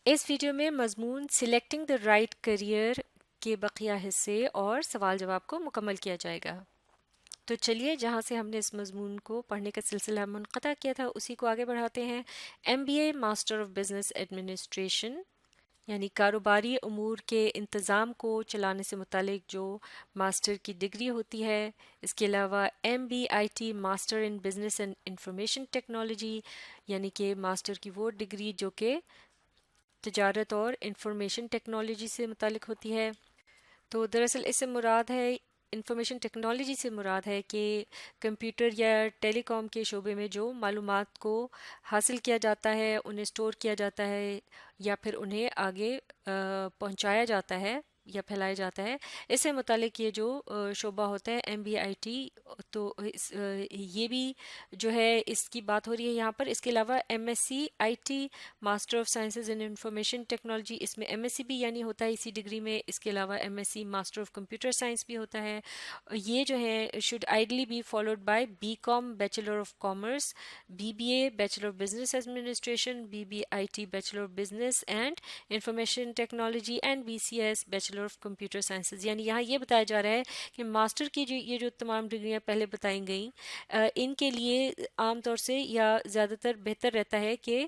اس video میں مضمون selecting the right career کے بقیہ حصے اور سوال جواب کو مکمل کیا جائے گا۔ تو چلیے جہاں سے ہم نے اس مضمون کو پڑھنے کا سلسلہ منقطع کیا تھا اسی کو آگے بڑھاتے ہیں۔ M B A master of business administration یعنی کاروباری امور کے انتظام کو چلانے سے متعلق جو ماسٹر کی ڈگری ہوتی ہے، اس کے علاوہ M B I T master in business and information technology یعنی کہ ماسٹر کی وہ ڈگری جو کہ تجارت اور انفارمیشن ٹیکنالوجی سے متعلق ہوتی ہے۔ تو دراصل اس سے مراد ہے انفارمیشن ٹیکنالوجی سے مراد ہے کہ کمپیوٹر یا ٹیلی کام کے شعبے میں جو معلومات کو حاصل کیا جاتا ہے، انہیں اسٹور کیا جاتا ہے یا پھر انہیں آگے پہنچایا جاتا ہے یا پھیلایا جاتا ہے، اس سے متعلق یہ جو شعبہ ہوتا ہے ایم بی آئی ٹی، تو یہ بھی جو ہے اس کی بات ہو رہی ہے یہاں پر۔ اس کے علاوہ M S C I T master of sciences in information technology, اس میں ایم ایس سی بھی یعنی ہوتا ہے اسی ڈگری میں۔ اس کے علاوہ M S C master of computer science بھی ہوتا ہے۔ یہ جو ہے should ideally be followed by B com bachelor of commerce, B B A bachelor of business administration, B B I T bachelor of business and information technology and B C S bachelor of computer sciences. یعنی یہاں یہ بتایا جا رہا ہے کہ master کی یہ جو تمام ڈگریاں پہلے بتائی گئیں، ان کے لیے عام طور سے یا زیادہ تر بہتر رہتا ہے کہ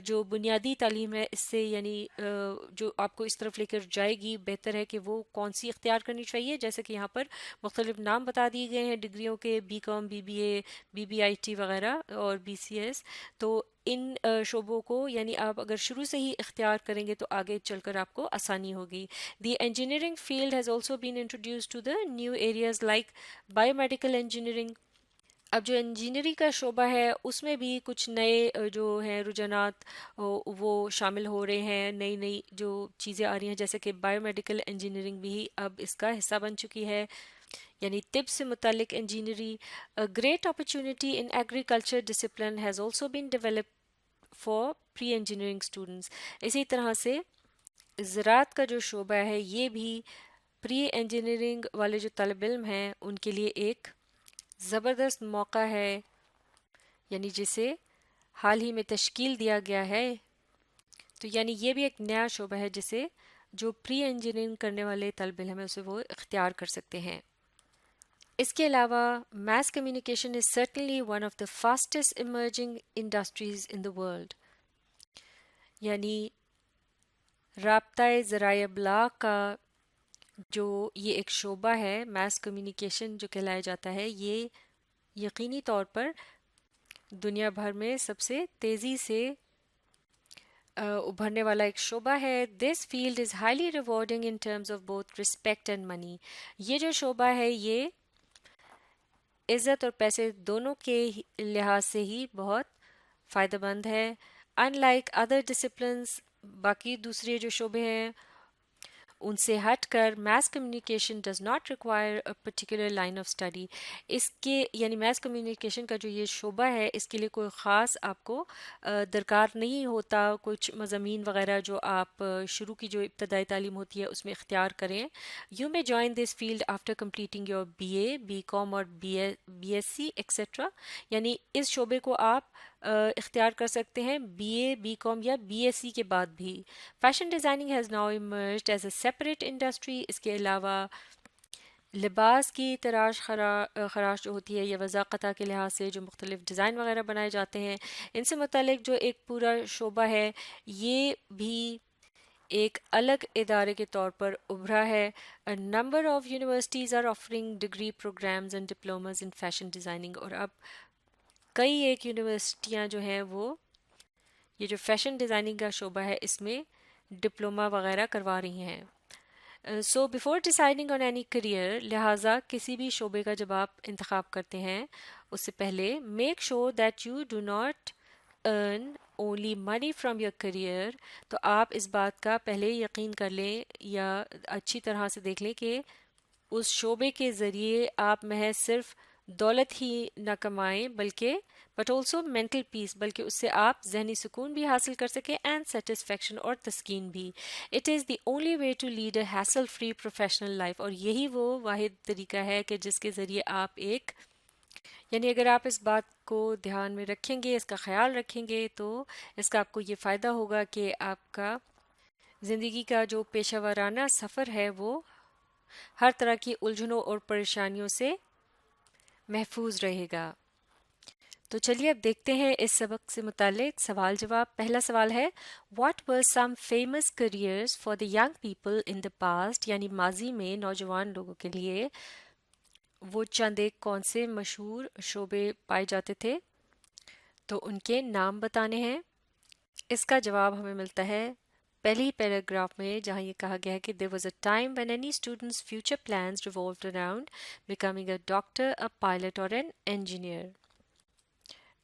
جو بنیادی تعلیم ہے اس سے یعنی جو آپ کو اس طرف لے کر جائے گی، بہتر ہے کہ وہ کون سی اختیار کرنی چاہیے۔ جیسے کہ یہاں پر مختلف نام بتا دیے گئے ہیں ڈگریوں کے، B com, B B A, B B I T وغیرہ اور بی سی ایس۔ تو ان شعبوں کو یعنی آپ اگر شروع سے ہی اختیار کریں گے تو آگے چل کر آپ کو آسانی ہوگی۔ The engineering field has also been introduced to the new areas like biomedical engineering. اب جو انجینئرنگ کا شعبہ ہے اس میں بھی کچھ نئے جو ہیں رجحانات وہ شامل ہو رہے ہیں، نئی نئی جو چیزیں آ رہی ہیں، جیسے کہ بایو میڈیکل انجینئرنگ بھی اب اس کا حصہ بن چکی ہے، یعنی طب سے متعلق engineering. Great opportunity in agriculture discipline has also been develop for pre engineering students. اسی طرح سے زراعت کا جو شعبہ ہے یہ بھی پری انجینئرنگ والے جو طالب علم ہیں ان کے لیے ایک زبردست موقع ہے، یعنی جسے حال ہی میں تشکیل دیا گیا ہے۔ تو یعنی یہ بھی ایک نیا شعبہ ہے جسے جو پری انجینئرنگ کرنے والے طالب علم ہیں اسے وہ اختیار کر سکتے ہیں۔ اس کے علاوہ mass communication is certainly one of the fastest emerging industries in the world, یعنی رابطۂ ذرائع ابلاغ کا جو یہ ایک شعبہ ہے میس کمیونیکیشن جو کہلایا جاتا ہے، یہ یقینی طور پر دنیا بھر میں سب سے تیزی سے ابھرنے والا ایک شعبہ ہے۔ This field is highly rewarding in terms of both respect and money. یہ جو شعبہ ہے یہ عزت اور پیسے دونوں کے لحاظ سے ہی بہت فائدہ مند ہے۔ ان لائک ادر ڈسپلنس، باقی دوسرے جو شعبے ہیں ان سے ہٹ کر mass communication does not require a particular line of study. اس کے یعنی میس کمیونیکیشن کا جو یہ شعبہ ہے اس کے لیے کوئی خاص آپ کو درکار نہیں ہوتا کچھ مضامین وغیرہ جو آپ شروع کی جو ابتدائی تعلیم ہوتی ہے اس میں اختیار کریں۔ You may join this field after completing your B A, B com اور بی ایس سی ایکسیٹرا، یعنی اس شعبے کو آپ اختیار کر سکتے ہیں بی اے، بی کام یا بی ایس سی کے بعد بھی۔ Fashion designing has now emerged as a separate industry. اس کے علاوہ لباس کی تراش خراش جو ہوتی ہے یا وضاقتہ کے لحاظ سے جو مختلف ڈیزائن وغیرہ بنائے جاتے ہیں ان سے متعلق جو ایک پورا شعبہ ہے یہ بھی ایک الگ ادارے کے طور پر ابھرا ہے۔ A number of universities are offering degree programs and diplomas in fashion designing، اور اب کئی ایک یونیورسٹیاں جو ہیں وہ یہ جو فیشن ڈیزائننگ کا شعبہ ہے اس میں ڈپلوما وغیرہ کروا رہی ہیں۔ So before deciding on any career, لہٰذا کسی بھی شعبے کا جب آپ انتخاب کرتے ہیں اس سے پہلے make sure that you do not earn only money from your career, تو آپ اس بات کا پہلے یقین کر لیں یا اچھی طرح سے دیکھ لیں کہ اس شعبے کے ذریعے آپ محض صرف دولت ہی نہ کمائیں بلکہ بٹ آلسو مینٹل پیس، بلکہ اس سے آپ ذہنی سکون بھی حاصل کر سکیں اینڈ سیٹسفیکشن اور تسکین بھی۔ It is the only way to lead a hassle free professional life, اور یہی وہ واحد طریقہ ہے کہ جس کے ذریعے آپ ایک یعنی اگر آپ اس بات کو دھیان میں رکھیں گے، اس کا خیال رکھیں گے تو اس کا آپ کو یہ فائدہ ہوگا کہ آپ کا زندگی کا جو پیشہ ورانہ سفر ہے وہ ہر طرح کی الجھنوں اور پریشانیوں سے محفوظ رہے گا۔ تو چلیے اب دیکھتے ہیں اس سبق سے متعلق سوال جواب۔ پہلا سوال ہے what were some famous careers for the young people in the past، یعنی ماضی میں نوجوان لوگوں کے لیے وہ چند ایک کون سے مشہور شعبے پائے جاتے تھے، تو ان کے نام بتانے ہیں۔ اس کا جواب ہمیں ملتا ہے پہلی ہی پیراگراف میں، جہاں یہ کہا گیا ہے کہ there was a time when any student's future plans revolved around becoming a doctor, a pilot or an engineer۔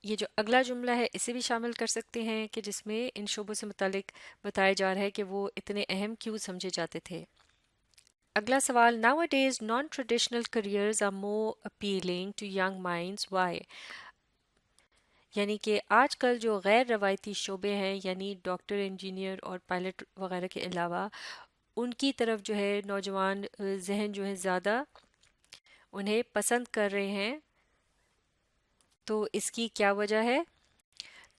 یہ جو اگلا جملہ ہے اسے بھی شامل کر سکتے ہیں کہ جس میں ان شعبوں سے متعلق بتایا جا رہا ہے کہ وہ اتنے اہم کیوں سمجھے جاتے تھے۔ اگلا سوال nowadays non-traditional careers are more appealing to young minds why؟ یعنی کہ آج کل جو غیر روایتی شعبے ہیں، یعنی ڈاکٹر، انجینئر اور پائلٹ وغیرہ کے علاوہ، ان کی طرف جو ہے نوجوان ذہن جو ہے زیادہ انہیں پسند کر رہے ہیں، تو اس کی کیا وجہ ہے؟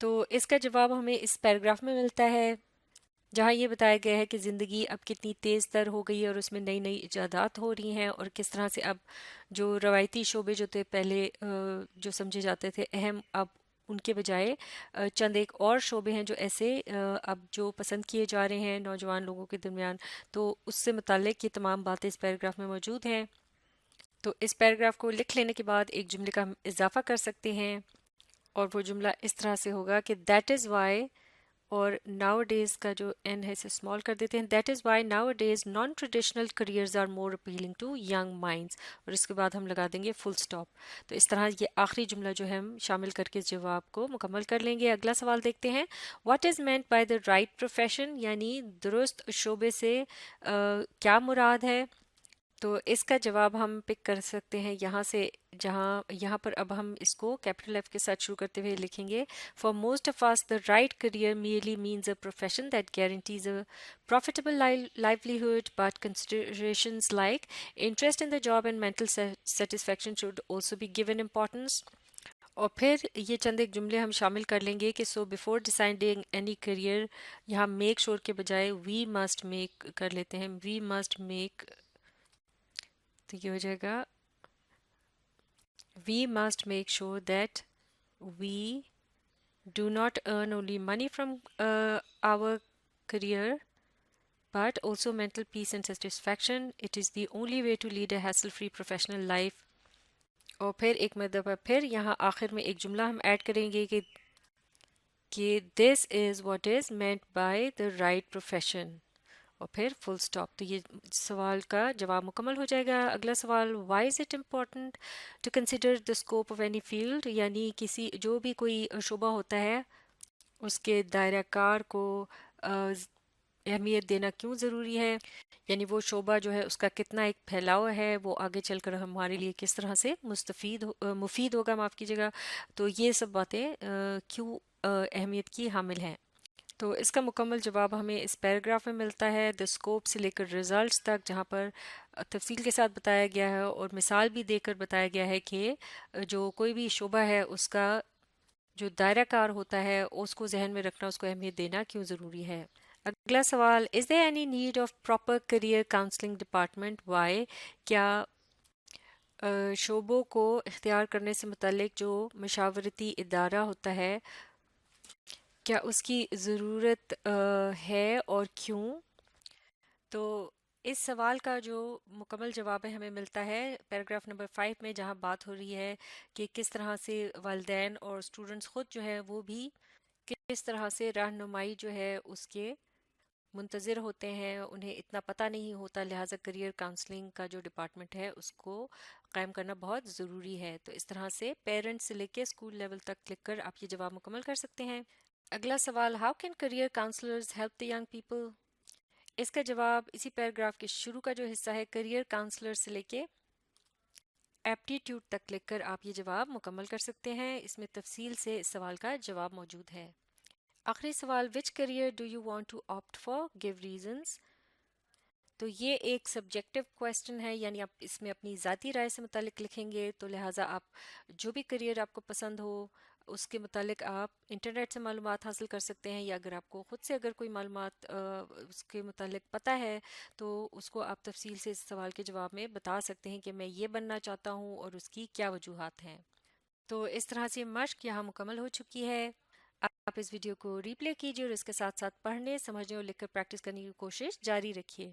تو اس کا جواب ہمیں اس پیراگراف میں ملتا ہے، جہاں یہ بتایا گیا ہے کہ زندگی اب کتنی تیز تر ہو گئی ہے اور اس میں نئی نئی ایجادات ہو رہی ہیں، اور کس طرح سے اب جو روایتی شعبے جو تھے پہلے جو سمجھے جاتے تھے اہم، اب ان کے بجائے چند ایک اور شعبے ہیں جو ایسے اب جو پسند کیے جا رہے ہیں نوجوان لوگوں کے درمیان۔ تو اس سے متعلق یہ تمام باتیں اس پیراگراف میں موجود ہیں۔ تو اس پیراگراف کو لکھ لینے کے بعد ایک جملے کا ہم اضافہ کر سکتے ہیں، اور وہ جملہ اس طرح سے ہوگا کہ دیٹ از وائی، اور ناؤ ڈیز کا جو این ہے اسے اسمال کر دیتے ہیں، that is why nowadays non traditional careers are more appealing to young minds, اور اس کے بعد ہم لگا دیں گے فل اسٹاپ۔ تو اس طرح یہ آخری جملہ جو ہے ہم شامل کر کے اس جواب کو مکمل کر لیں گے۔ اگلا سوال دیکھتے ہیں what is meant by the right profession, یعنی درست شعبے سے کیا مراد ہے؟ تو اس کا جواب ہم پک کر سکتے ہیں یہاں سے، جہاں یہاں پر اب ہم اس کو کیپٹل ایف کے ساتھ شروع کرتے ہوئے لکھیں گے for most of us the right career merely means a profession that guarantees a profitable livelihood, but considerations like interest in the job and mental satisfaction should also be given importance۔ اور پھر یہ چند ایک جملے ہم شامل کر لیں گے کہ سو بیفور ڈیسائڈنگ اینی کریئر، یہاں میک شور کے بجائے وی مسٹ میک کر لیتے ہیں، وی مسٹ میک، تو یہ ہو جائے گا we must make sure that we do not earn only money from our career but also mental peace and satisfaction. It is the only way to lead a hassle-free professional life۔ اور پھر ایک مرتبہ پھر یہاں آخر میں ایک جملہ ہم ایڈ کریں گے کہ this is what is meant by the right profession، اور پھر فل اسٹاپ۔ تو یہ سوال کا جواب مکمل ہو جائے گا۔ اگلا سوال why is it important to consider the scope of any field, یعنی کسی جو بھی کوئی شعبہ ہوتا ہے اس کے دائرہ کار کو اہمیت دینا کیوں ضروری ہے، یعنی وہ شعبہ جو ہے اس کا کتنا ایک پھیلاؤ ہے، وہ آگے چل کر ہمارے لیے کس طرح سے مفید ہوگا، معاف کیجیے گا۔ تو یہ سب باتیں کیوں اہمیت کی حامل ہیں۔ تو اس کا مکمل جواب ہمیں اس پیراگراف میں ملتا ہے، دا اسکوپ سے لے کر ریزلٹس تک، جہاں پر تفصیل کے ساتھ بتایا گیا ہے اور مثال بھی دے کر بتایا گیا ہے کہ جو کوئی بھی شعبہ ہے اس کا جو دائرہ کار ہوتا ہے اس کو ذہن میں رکھنا، اس کو اہمیت دینا کیوں ضروری ہے۔ اگلا سوال is there any need of proper career counselling department why? کیا شعبوں کو اختیار کرنے سے متعلق جو مشاورتی ادارہ ہوتا ہے کیا اس کی ضرورت ہے اور کیوں؟ تو اس سوال کا جو مکمل جواب ہے ہمیں ملتا ہے پیراگراف نمبر 5 میں، جہاں بات ہو رہی ہے کہ کس طرح سے والدین اور اسٹوڈنٹس خود جو ہے وہ بھی کس طرح سے رہنمائی جو ہے اس کے منتظر ہوتے ہیں، انہیں اتنا پتہ نہیں ہوتا، لہٰذا کریئر کاؤنسلنگ کا جو ڈپارٹمنٹ ہے اس کو قائم کرنا بہت ضروری ہے۔ تو اس طرح سے پیرنٹس سے لے کے اسکول لیول تک لکھ کر آپ یہ جواب مکمل کر سکتے ہیں۔ اگلا سوال how can career counsellors help the young people? اس کا جواب اسی پیراگراف کے شروع کا جو حصہ ہے کریئر کاؤنسلر سے لے کے ایپٹیٹیوڈ تک لکھ کر آپ یہ جواب مکمل کر سکتے ہیں، اس میں تفصیل سے اس سوال کا جواب موجود ہے۔ آخری سوال which career do you want to opt for give reasons? تو یہ ایک سبجیکٹو کویسچن ہے، یعنی آپ اس میں اپنی ذاتی رائے سے متعلق لکھیں گے، تو لہٰذا آپ جو بھی کریئر آپ کو پسند ہو اس کے متعلق آپ انٹرنیٹ سے معلومات حاصل کر سکتے ہیں، یا اگر آپ کو خود سے اگر کوئی معلومات اس کے متعلق پتہ ہے تو اس کو آپ تفصیل سے اس سوال کے جواب میں بتا سکتے ہیں کہ میں یہ بننا چاہتا ہوں اور اس کی کیا وجوہات ہیں۔ تو اس طرح سے مشق یہاں مکمل ہو چکی ہے۔ آپ اس ویڈیو کو ری پلے کیجیے اور اس کے ساتھ ساتھ پڑھنے، سمجھنے اور لکھ کر پریکٹس کرنے کی کوشش جاری رکھیے۔